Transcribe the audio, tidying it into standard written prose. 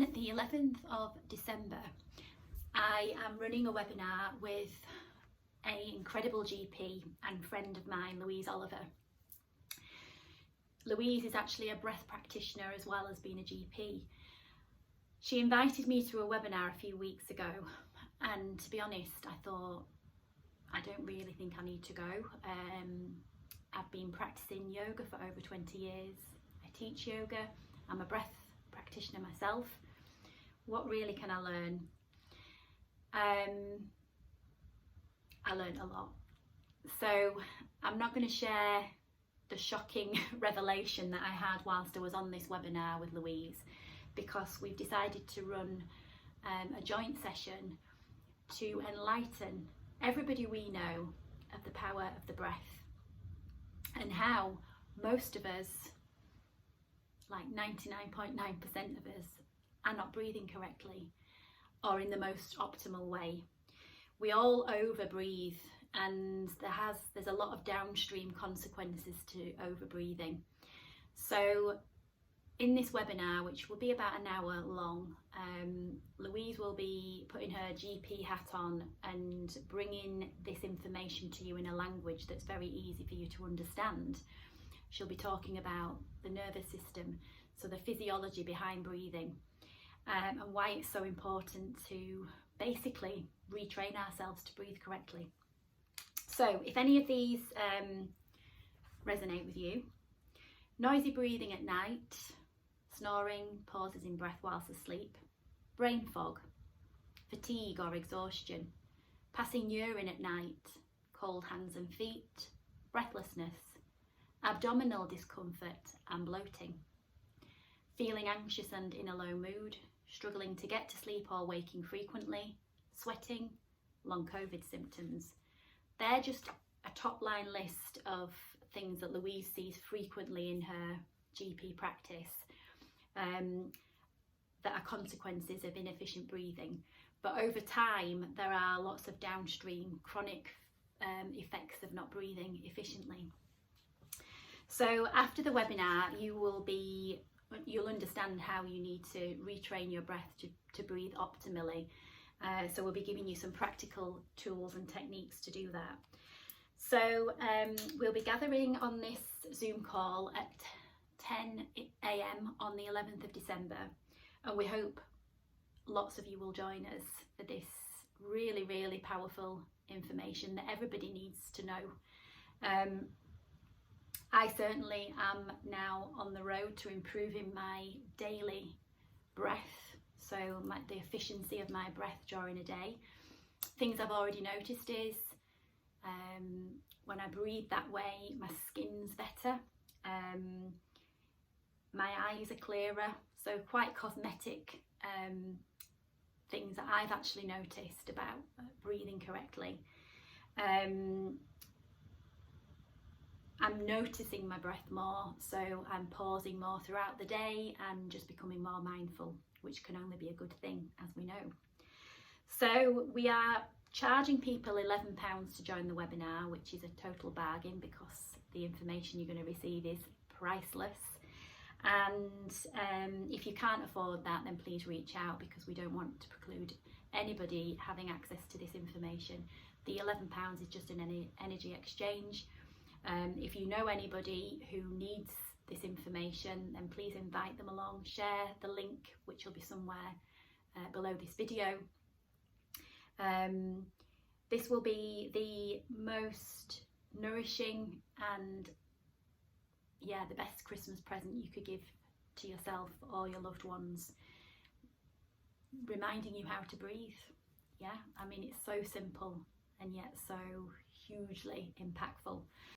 On the 11th of December, I am running a webinar with an incredible GP and friend of mine, Louise Oliver. Louise is actually a breath practitioner as well as being a GP. She invited me to a webinar a few weeks ago, and to be honest, I thought, I don't really think I need to go. I've been practicing yoga for over 20 years. I teach yoga. I'm a breath practitioner myself. What really can I learn? I learned a lot. So I'm not going to share the shocking revelation that I had whilst I was on this webinar with Louise, because we've decided to run a joint session to enlighten everybody we know of the power of the breath and how most of us, like 99.9% of us, are not breathing correctly or in the most optimal way. We all over breathe, and there's a lot of downstream consequences to over breathing. So in this webinar, which will be about an hour long, Louise will be putting her GP hat on and bringing this information to you in a language that's very easy for you to understand. She'll be talking about the nervous system, so the physiology behind breathing, and why it's so important to basically retrain ourselves to breathe correctly. So if any of these resonate with you: noisy breathing at night, snoring, pauses in breath whilst asleep, brain fog, fatigue or exhaustion, passing urine at night, cold hands and feet, breathlessness, abdominal discomfort and bloating, feeling anxious and in a low mood, struggling to get to sleep or waking frequently, sweating, long COVID symptoms. They're just a top line list of things that Louise sees frequently in her GP practice that are consequences of inefficient breathing. But over time, there are lots of downstream chronic effects of not breathing efficiently. So after the webinar, you'll understand how you need to retrain your breath to breathe optimally. So we'll be giving you some practical tools and techniques to do that. So we'll be gathering on this Zoom call at 10 a.m. on the 11th of December, and we hope lots of you will join us for this really, really powerful information that everybody needs to know. I certainly am now on the road to improving my daily breath, so the efficiency of my breath during a day. Things I've already noticed is when I breathe that way, my skin's better, my eyes are clearer, so quite cosmetic things that I've actually noticed about breathing correctly. I'm noticing my breath more, so I'm pausing more throughout the day and just becoming more mindful, which can only be a good thing, as we know. So we are charging people £11 to join the webinar, which is a total bargain because the information you're going to receive is priceless. And if you can't afford that, then please reach out, because we don't want to preclude anybody having access to this information. The £11 is just an energy exchange. If you know anybody who needs this information, then please invite them along. Share the link, which will be somewhere below this video. This will be the most nourishing and the best Christmas present you could give to yourself or your loved ones, reminding you how to breathe. I mean, it's so simple and yet so hugely impactful.